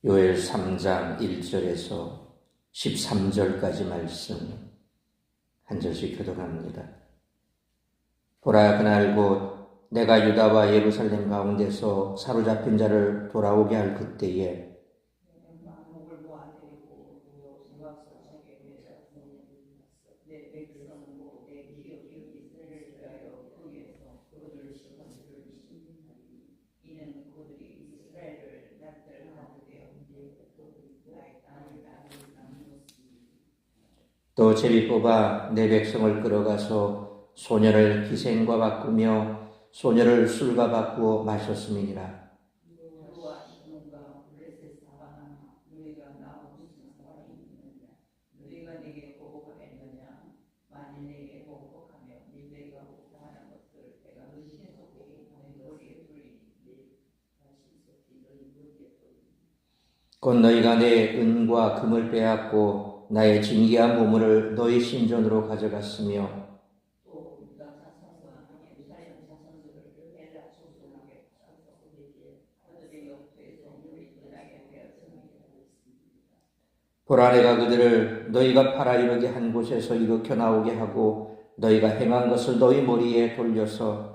요엘 3장 1절에서 13절까지 말씀 한 절씩 교독합니다. 보라, 그날 곧 내가 유다와 예루살렘 가운데서 사로잡힌 자를 돌아오게 할 그때에 또 제비 뽑아 내 백성을 끌어가서 소녀를 기생과 바꾸며 소녀를 술과 바꾸어 마셨음이니라. 곧 너희가 내 은과 금을 빼앗고 나의 진귀한 보물을 너희 신전으로 가져갔으며 보라, 내가 그들을 너희가 팔아 이르게 한 곳에서 일으켜 나오게 하고 너희가 행한 것을 너희 머리에 돌려서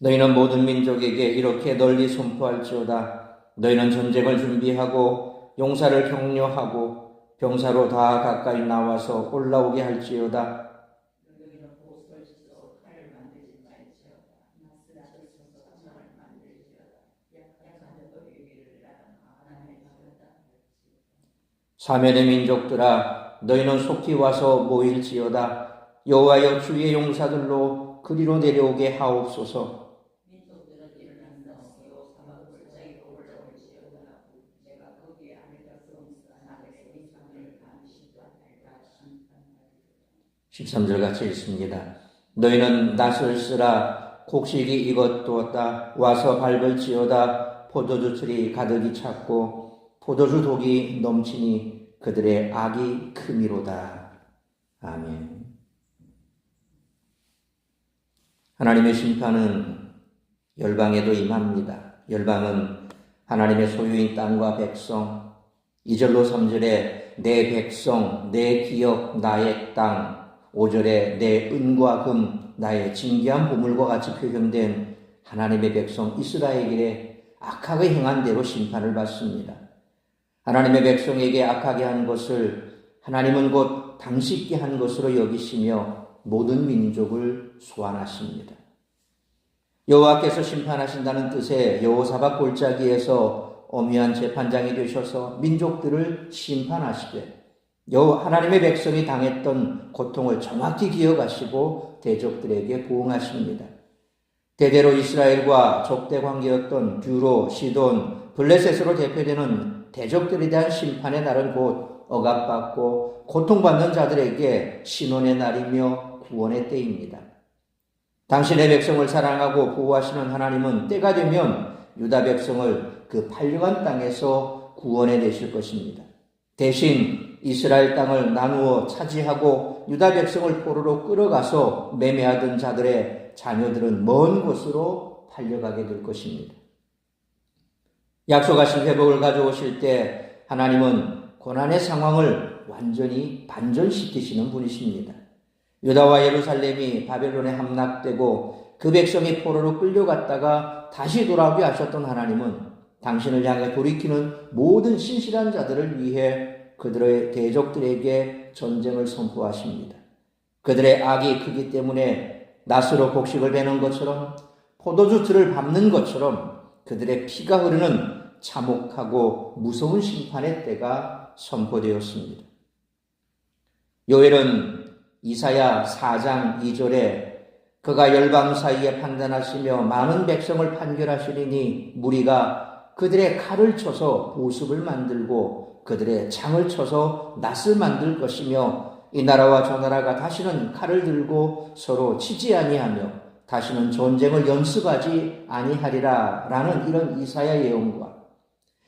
'너희는 모든 민족에게 이렇게 널리 선포할지어다. 너희는 전쟁을 준비하고 용사를 격려하고 병사로 다 가까이 나와서 올라오게 할지어다. 사면의 민족들아, 너희는 속히 와서 모일지어다. 여호와여, 주의 용사들로 그리로 내려오게 하옵소서. (13절) 같이 읽습니다. 너희는 낫을 쓰라. 곡식이 익었도다. 와서 밟을지어다. 포도주 틀이 가득히 찼고 포도주 독이 넘치니 그들의 악이 크미로다. 아멘. 하나님의 심판은 열방에도 임합니다. 열방은 하나님의 소유인 땅과 백성, 2절로 3절에 내 백성, 내 기업, 나의 땅, 5절에 내 은과 금, 나의 진귀한 보물과 같이 표현된 하나님의 백성 이스라엘에 악하게 행한 대로 심판을 받습니다. 하나님의 백성에게 악하게 한 것을 하나님은 곧 당시 한 것으로 여기시며 모든 민족을 소환하십니다. 여호와께서 심판하신다는 뜻의 여호사밧 골짜기에서 엄위한 재판장이 되셔서 민족들을 심판하시되 하나님의 백성이 당했던 고통을 정확히 기억하시고 대적들에게 보응하십니다. 대대로 이스라엘과 적대 관계였던 듀로, 시돈, 블레셋으로 대표되는 대적들에 대한 심판의 날은 곧 억압받고 고통받는 자들에게 신원의 날이며 구원의 때입니다. 당신의 백성을 사랑하고 보호하시는 하나님은 때가 되면 유다 백성을 그 팔려간 땅에서 구원해 내실 것입니다. 대신 이스라엘 땅을 나누어 차지하고 유다 백성을 포로로 끌어가서 매매하던 자들의 자녀들은 먼 곳으로 팔려가게 될 것입니다. 약속하신 회복을 가져오실 때 하나님은 고난의 상황을 완전히 반전시키시는 분이십니다. 유다와 예루살렘이 바벨론에 함락되고 그 백성이 포로로 끌려갔다가 다시 돌아오게 하셨던 하나님은 당신을 향해 돌이키는 모든 신실한 자들을 위해 그들의 대적들에게 전쟁을 선포하십니다. 그들의 악이 크기 때문에 낫으로 곡식을 베는 것처럼 포도주 틀을 밟는 것처럼 그들의 피가 흐르는 참혹하고 무서운 심판의 때가 선포되었습니다. 요엘은 이사야 4장 2절에 그가 열방 사이에 판단하시며 많은 백성을 판결하시리니 무리가 그들의 칼을 쳐서 보습을 만들고 그들의 창을 쳐서 낫을 만들 것이며 이 나라와 저 나라가 다시는 칼을 들고 서로 치지 아니하며 다시는 전쟁을 연습하지 아니하리라 라는 이런 이사야 예언과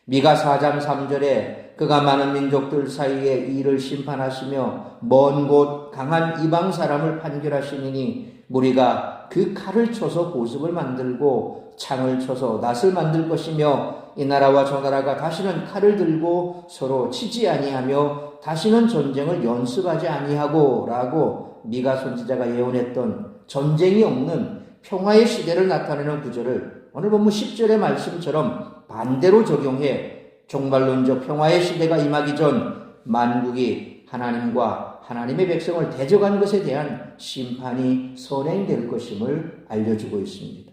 미가 4장 3절에 그가 많은 민족들 사이에 이를 심판하시며 먼 곳 강한 이방 사람을 판결하시니 무리가 그 칼을 쳐서 보습을 만들고 창을 쳐서 낫을 만들 것이며 이 나라와 저 나라가 다시는 칼을 들고 서로 치지 아니하며 다시는 전쟁을 연습하지 아니하고 라고 미가 선지자가 예언했던 전쟁이 없는 평화의 시대를 나타내는 구절을 오늘 본문 10절의 말씀처럼 반대로 적용해 종말론적 평화의 시대가 임하기 전 만국이 하나님과 하나님의 백성을 대적한 것에 대한 심판이 선행될 것임을 알려주고 있습니다.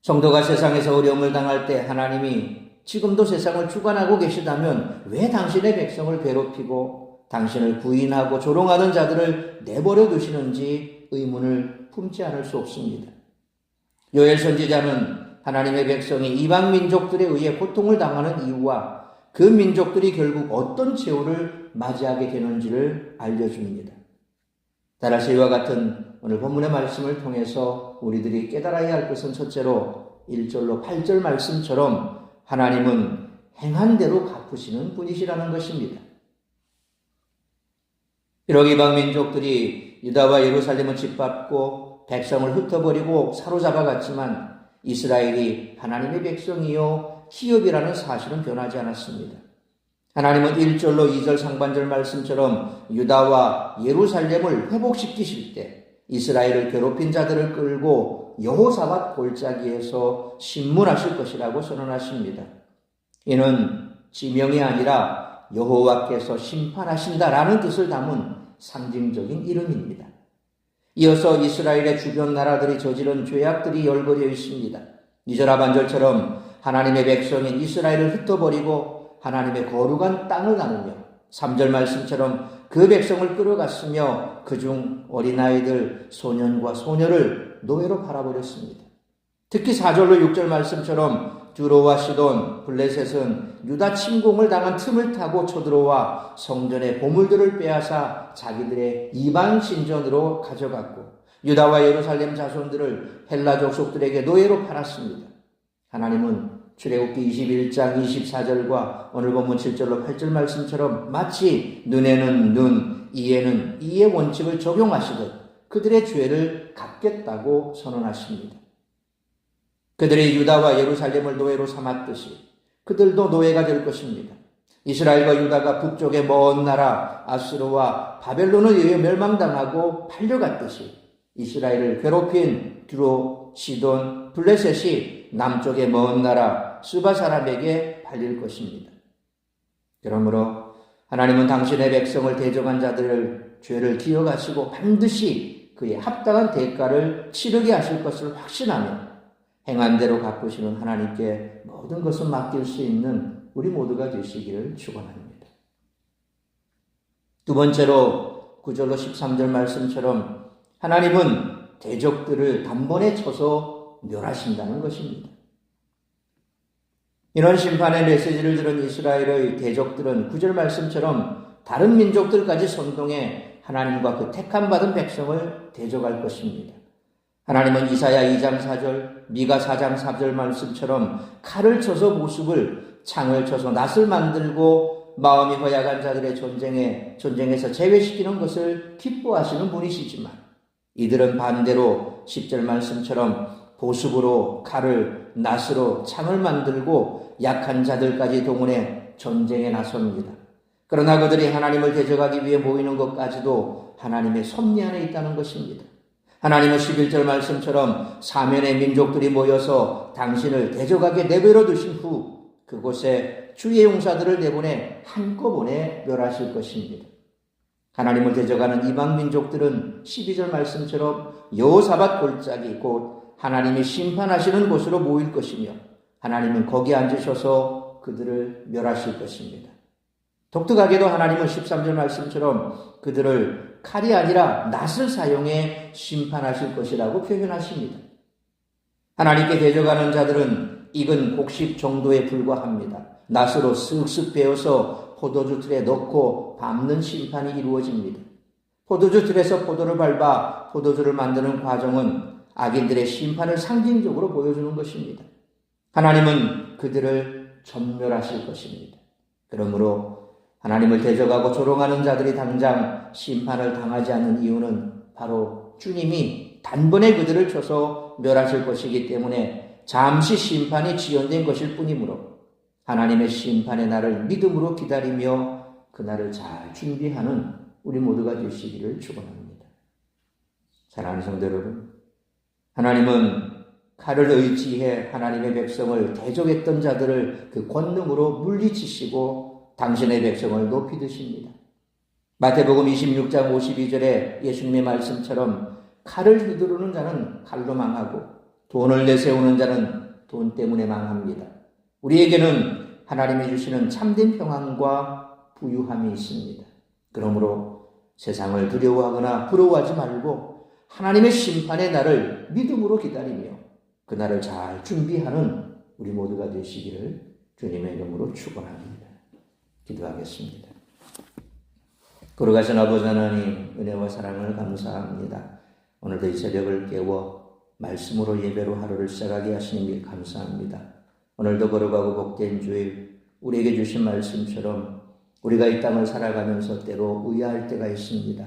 성도가 세상에서 어려움을 당할 때 하나님이 지금도 세상을 주관하고 계시다면 왜 당신의 백성을 괴롭히고 당신을 부인하고 조롱하는 자들을 내버려 두시는지 의문을 품지 않을 수 없습니다. 요엘 선지자는 하나님의 백성이 이방 민족들에 의해 고통을 당하는 이유와 그 민족들이 결국 어떤 최후를 맞이하게 되는지를 알려줍니다. 따라서 이와 같은 오늘 본문의 말씀을 통해서 우리들이 깨달아야 할 것은 첫째로 1절로 8절 말씀처럼 하나님은 행한 대로 갚으시는 분이시라는 것입니다. 비록 이방 민족들이 유다와 예루살렘을 짓밟고 백성을 흩어버리고 사로잡아갔지만 이스라엘이 하나님의 백성이요 기업이라는 사실은 변하지 않았습니다. 하나님은 1절로 2절 상반절 말씀처럼 유다와 예루살렘을 회복시키실 때 이스라엘을 괴롭힌 자들을 끌고 여호사밧 골짜기에서 심문하실 것이라고 선언하십니다. 이는 지명이 아니라 여호와께서 심판하신다라는 뜻을 담은 상징적인 이름입니다. 이어서 이스라엘의 주변 나라들이 저지른 죄악들이 열거되어 있습니다. 2절 하반절처럼 하나님의 백성인 이스라엘을 흩어버리고 하나님의 거룩한 땅을 나누며 3절 말씀처럼 그 백성을 끌어갔으며 그중 어린아이들, 소년과 소녀를 노예로 팔아버렸습니다. 특히 4절로 6절 말씀처럼 두로와 시돈, 블레셋은 유다 침공을 당한 틈을 타고 쳐들어와 성전의 보물들을 빼앗아 자기들의 이방 신전으로 가져갔고 유다와 예루살렘 자손들을 헬라 족속들에게 노예로 팔았습니다. 하나님은 출애굽기 21장 24절과 오늘 본문 7절로 8절 말씀처럼 마치 눈에는 눈, 이에는 이의 원칙을 적용하시듯 그들의 죄를 갚겠다고 선언하십니다. 그들이 유다와 예루살렘을 노예로 삼았듯이 그들도 노예가 될 것입니다. 이스라엘과 유다가 북쪽의 먼 나라 아수르와 바벨론에 의해 멸망당하고 팔려갔듯이 이스라엘을 괴롭힌 두로, 시돈, 블레셋이 남쪽의 먼 나라 스바 사람에게 팔릴 것입니다. 그러므로 하나님은 당신의 백성을 대적한 자들의 죄를 기억하시고 반드시 그의 합당한 대가를 치르게 하실 것을 확신하며 행한 대로 갚으시는 하나님께 모든 것을 맡길 수 있는 우리 모두가 되시기를 축원합니다. 두 번째로 9절로 13절 말씀처럼 하나님은 대적들을 단번에 쳐서 멸하신다는 것입니다. 이런 심판의 메시지를 들은 이스라엘의 대적들은 9절 말씀처럼 다른 민족들까지 선동해 하나님과 그 택함받은 백성을 대적할 것입니다. 하나님은 이사야 2장 4절, 미가 4장 4절 말씀처럼 칼을 쳐서 보습을, 창을 쳐서 낫을 만들고 마음이 허약한 자들의 전쟁에서 제외시키는 것을 기뻐하시는 분이시지만 이들은 반대로 10절 말씀처럼 보습으로 칼을, 낫으로 창을 만들고 약한 자들까지 동원해 전쟁에 나섭니다. 그러나 그들이 하나님을 대적하기 위해 모이는 것까지도 하나님의 섭리 안에 있다는 것입니다. 하나님은 11절 말씀처럼 사면의 민족들이 모여서 당신을 대적하게 내버려 두신 후 그곳에 주의 용사들을 내보내 한꺼번에 멸하실 것입니다. 하나님을 대적하는 이방 민족들은 12절 말씀처럼 여호사밧 골짜기 곧 하나님이 심판하시는 곳으로 모일 것이며 하나님은 거기 앉으셔서 그들을 멸하실 것입니다. 독특하게도 하나님은 13절 말씀처럼 그들을 칼이 아니라 낫을 사용해 심판하실 것이라고 표현하십니다. 하나님께 대적하는 자들은 익은 곡식 정도에 불과합니다. 낫으로 쓱쓱 베어서 포도주 틀에 넣고 밟는 심판이 이루어집니다. 포도주 틀에서 포도를 밟아 포도주를 만드는 과정은 악인들의 심판을 상징적으로 보여주는 것입니다. 하나님은 그들을 전멸하실 것입니다. 그러므로 하나님을 대적하고 조롱하는 자들이 당장 심판을 당하지 않는 이유는 바로 주님이 단번에 그들을 쳐서 멸하실 것이기 때문에 잠시 심판이 지연된 것일 뿐이므로 하나님의 심판의 날을 믿음으로 기다리며 그 날을 잘 준비하는 우리 모두가 되시기를 축원합니다. 사랑하는 성도 여러분, 하나님은 칼을 의지해 하나님의 백성을 대적했던 자들을 그 권능으로 물리치시고 당신의 백성을 높이 드십니다. 마태복음 26장 52절에 예수님의 말씀처럼 칼을 휘두르는 자는 칼로 망하고 돈을 내세우는 자는 돈 때문에 망합니다. 우리에게는 하나님이 주시는 참된 평안과 부유함이 있습니다. 그러므로 세상을 두려워하거나 부러워하지 말고 하나님의 심판의 날을 믿음으로 기다리며 그 날을 잘 준비하는 우리 모두가 되시기를 주님의 이름으로 축원합니다. 기도하겠습니다. 거룩하신 아버지 하나님, 은혜와 사랑을 감사합니다. 오늘도 이 새벽을 깨워 말씀으로 예배로 하루를 시작하게 하시는 길 감사합니다. 오늘도 거룩하고 복된 주일, 우리에게 주신 말씀처럼 우리가 이 땅을 살아가면서 때로 의아할 때가 있습니다.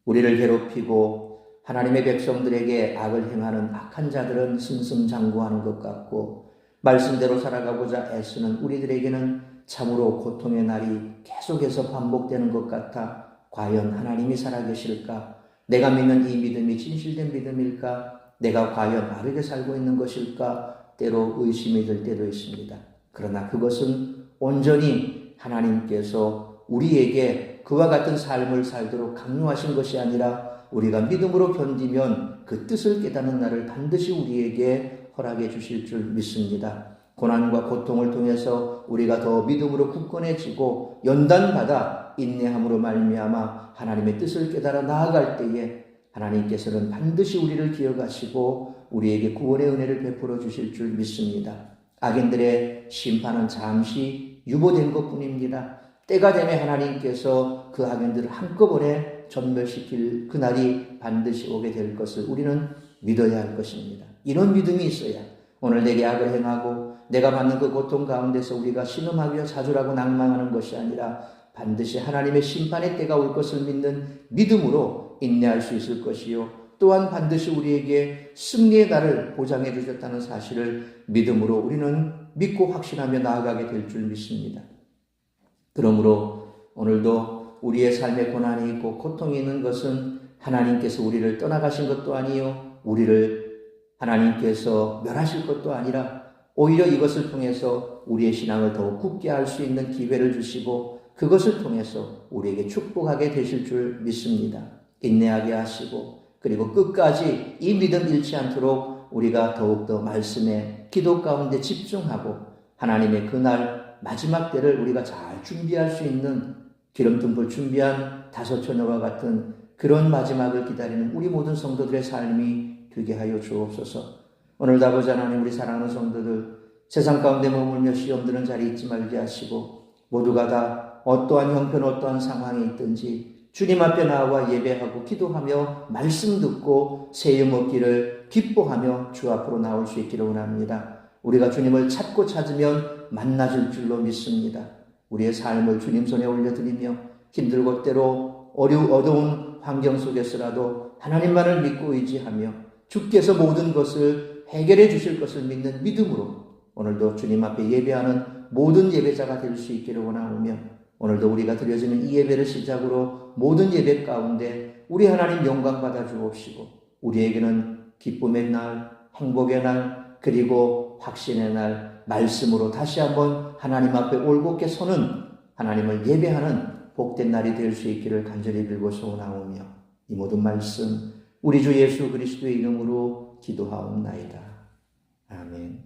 우리를 괴롭히고 하나님의 백성들에게 악을 행하는 악한 자들은 승승장구하는 것 같고 말씀대로 살아가고자 애쓰는 우리들에게는 참으로 고통의 날이 계속해서 반복되는 것 같아 과연 하나님이 살아계실까? 내가 믿는 이 믿음이 진실된 믿음일까? 내가 과연 바르게 살고 있는 것일까? 때로 의심이 들 때도 있습니다. 그러나 그것은 온전히 하나님께서 우리에게 그와 같은 삶을 살도록 강요하신 것이 아니라 우리가 믿음으로 견디면 그 뜻을 깨닫는 날을 반드시 우리에게 허락해 주실 줄 믿습니다. 고난과 고통을 통해서 우리가 더 믿음으로 굳건해지고 연단받아 인내함으로 말미암아 하나님의 뜻을 깨달아 나아갈 때에 하나님께서는 반드시 우리를 기억하시고 우리에게 구원의 은혜를 베풀어 주실 줄 믿습니다. 악인들의 심판은 잠시 유보된 것뿐입니다. 때가 되면 하나님께서 그 악인들을 한꺼번에 전멸시킬 그날이 반드시 오게 될 것을 우리는 믿어야 할 것입니다. 이런 믿음이 있어야 오늘 내게 악을 행하고 내가 받는 그 고통 가운데서 우리가 신음하며 좌절하고 낭망하는 것이 아니라 반드시 하나님의 심판의 때가 올 것을 믿는 믿음으로 인내할 수 있을 것이요 또한 반드시 우리에게 승리의 날을 보장해 주셨다는 사실을 믿음으로 우리는 믿고 확신하며 나아가게 될 줄 믿습니다. 그러므로 오늘도 우리의 삶에 고난이 있고 고통이 있는 것은 하나님께서 우리를 떠나가신 것도 아니요 우리를 하나님께서 멸하실 것도 아니라 오히려 이것을 통해서 우리의 신앙을 더욱 굳게 할 수 있는 기회를 주시고 그것을 통해서 우리에게 축복하게 되실 줄 믿습니다. 인내하게 하시고 그리고 끝까지 이 믿음 잃지 않도록 우리가 더욱더 말씀에 기도 가운데 집중하고 하나님의 그날 마지막 때를 우리가 잘 준비할 수 있는 기름등불 준비한 다섯 처녀와 같은 그런 마지막을 기다리는 우리 모든 성도들의 삶이 되게 하여 주옵소서. 오늘도 아버지 하나님 우리 사랑하는 성도들 세상 가운데 머물며 시험 드는 자리 잊지 말게 하시고 모두가 다 어떠한 형편 어떠한 상황에 있든지 주님 앞에 나와 예배하고 기도하며 말씀 듣고 세움 얻기를 기뻐하며 주 앞으로 나올 수 있기를 원합니다. 우리가 주님을 찾고 찾으면 만나줄 줄로 믿습니다. 우리의 삶을 주님 손에 올려드리며 힘들고 때로 어두운 환경 속에서라도 하나님만을 믿고 의지하며 주께서 모든 것을 해결해 주실 것을 믿는 믿음으로 오늘도 주님 앞에 예배하는 모든 예배자가 될 수 있기를 원하오며 오늘도 우리가 드려지는 이 예배를 시작으로 모든 예배 가운데 우리 하나님 영광 받아 주옵시고 우리에게는 기쁨의 날, 행복의 날, 그리고 확신의 날, 말씀으로 다시 한번 하나님 앞에 올곧게 서는 하나님을 예배하는 복된 날이 될 수 있기를 간절히 빌고 소원하오며 이 모든 말씀 우리 주 예수 그리스도의 이름으로 기도하옵나이다. 아멘.